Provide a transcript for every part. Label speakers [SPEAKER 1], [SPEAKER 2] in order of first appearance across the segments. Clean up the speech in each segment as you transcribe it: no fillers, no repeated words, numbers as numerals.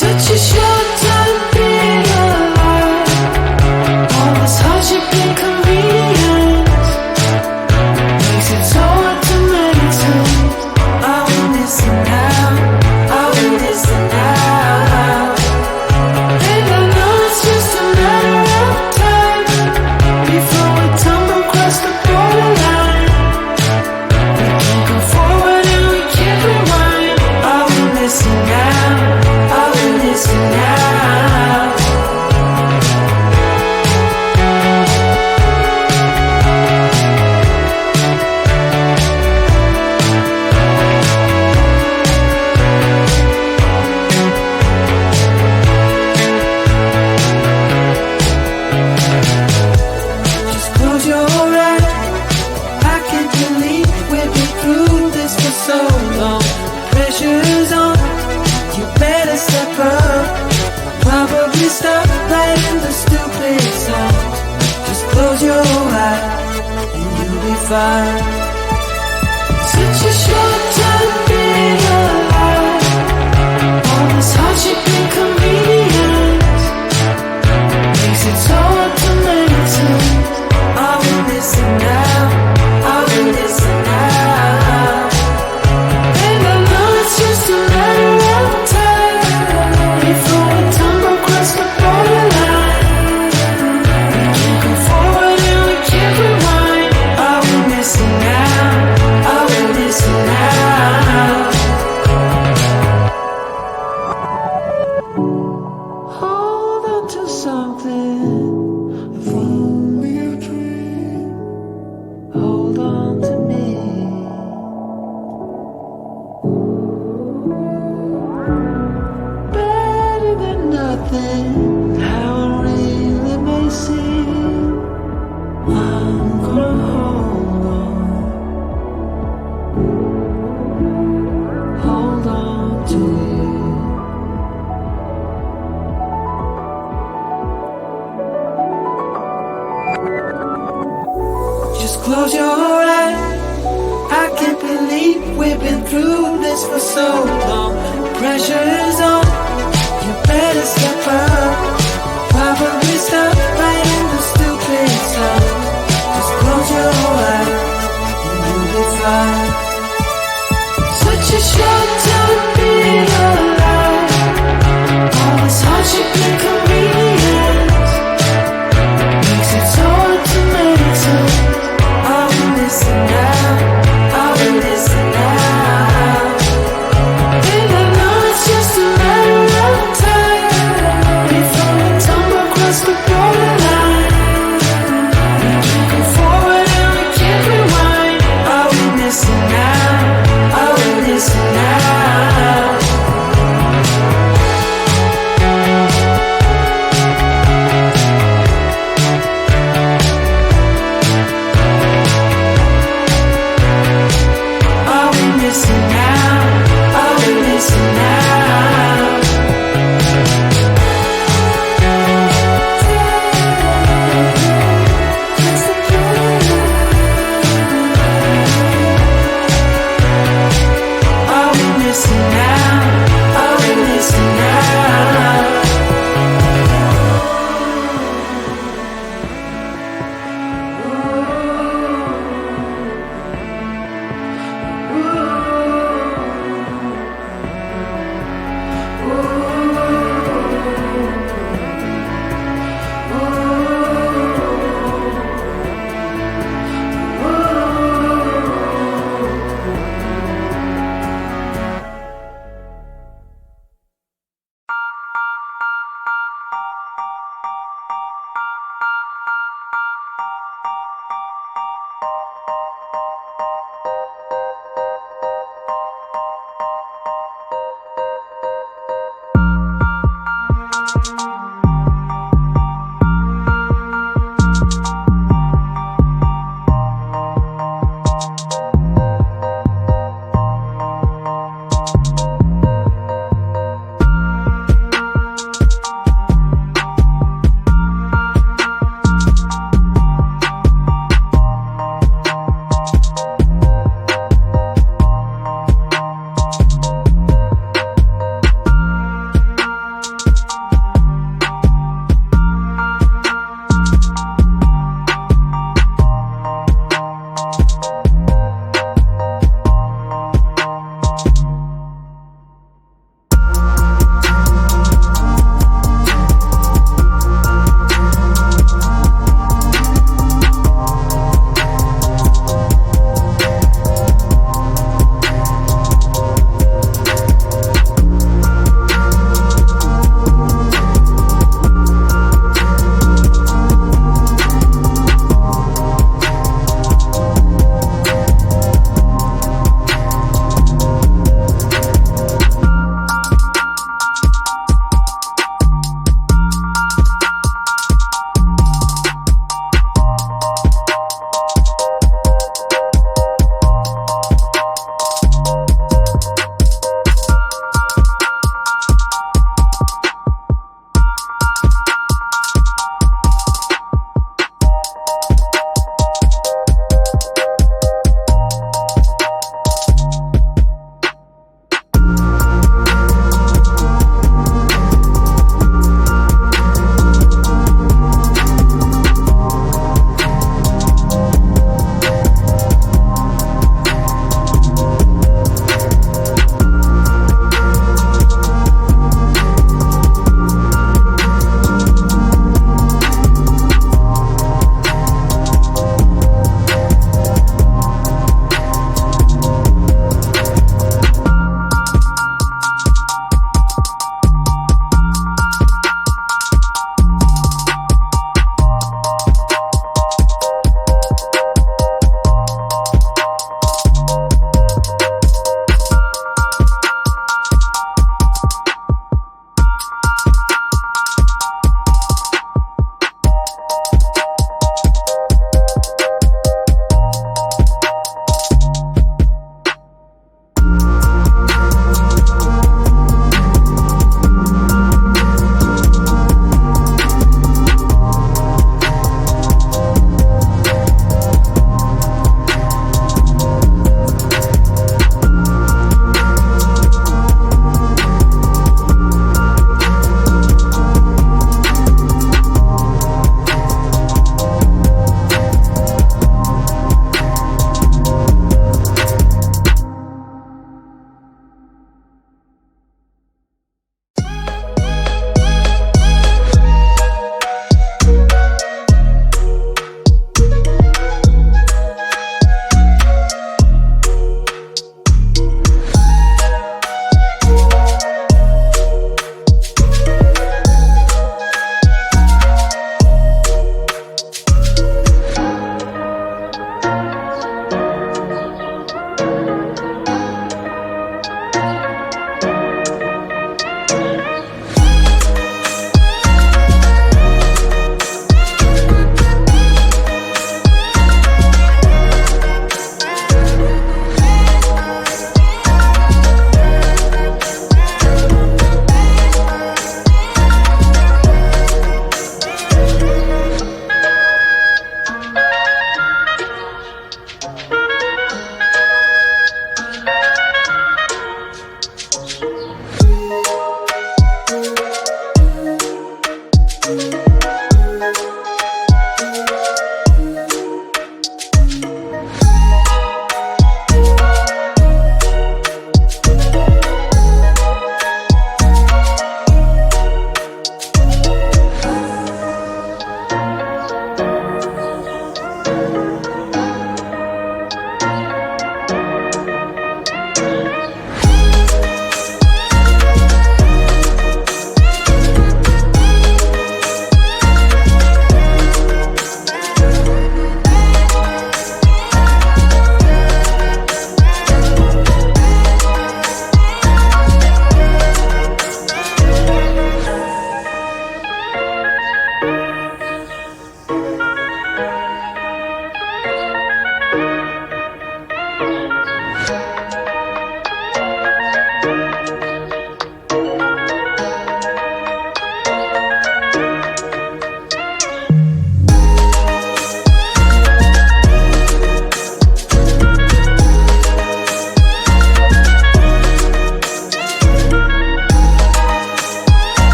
[SPEAKER 1] Such a short time being alive. All this hardship and convenience makes it so hard to make sense. I will listen now, I will listen now. And I know it's just a matter of time before we tumble across the borderline. We can't go forward and we can't rewind. I will listen now, I will listen now. Just close your eyes. I can't believe we've been through this for so long. Pressure's on, you better step up. Probably stop playing the stupid songs. Just close your eyes and you'll be fine. Such a short time being alive. All this hardship and convenience makes it so hard to make sense. I will listen now, I will listen now. And I know it's just a matter of time before we tumble across the borderline. We can't go forward and we can't rewind. I will listen now, I will listen now. Hold on to something, if only a dream. Hold on to me. Better than nothing, how it really may seem. I'm gonna hold on to you. Just close your eyes. I can't believe we've been through this for so long. Pressure is on, you better step up. Probably stop playing the stupid songs. Just close your eyes and you'll be fine. Such a short time being alive. All this hardship and convenience makes it so hard to make sense. I will listen now, I will listen now. And I know it's just a matter of time before we tumble across the borderline. We can't go forward and we can't rewind. I will listen now, I will listen now.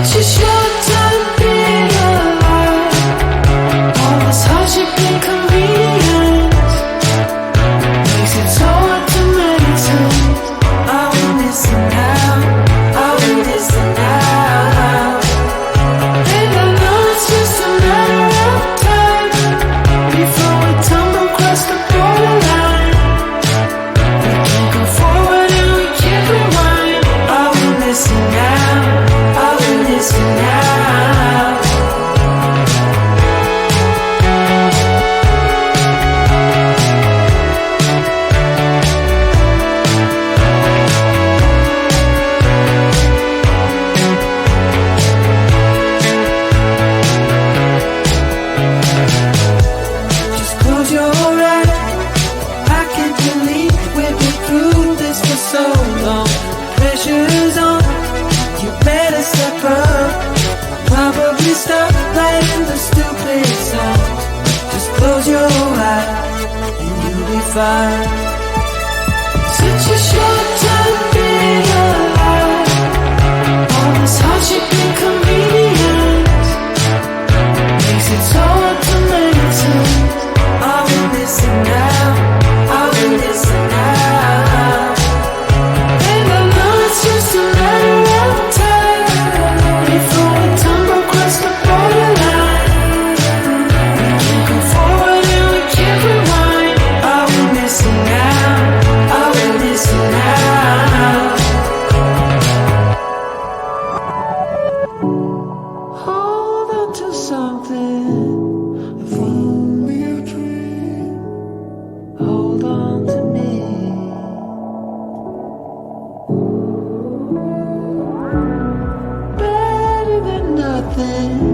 [SPEAKER 1] Such a short time being alive. All this hardship and inconvenience makes it so hard to meditate. I will listen now, I will listen now. And I know it's just a matter of time before we tumble across the borderline. We can't go forward and we can't rewind. I will listen now, I will listen now. Just close your eyes. I can't believe we've been through this for so long. Pressure's on, you better step up. Probably stop playing the stupid song. Just close your eyes and you'll be fine. Such a short time being alive. All this hardship and inconvenience makes it so hard to meditate. I will listen now, I will listen now. And I know it's just a matter of time before we tumble across the borderline. We can't go forward and we can't rewind. I will listen now, I will listen now. Hold on to something, if only a dream. Hold on to me. Better than nothing.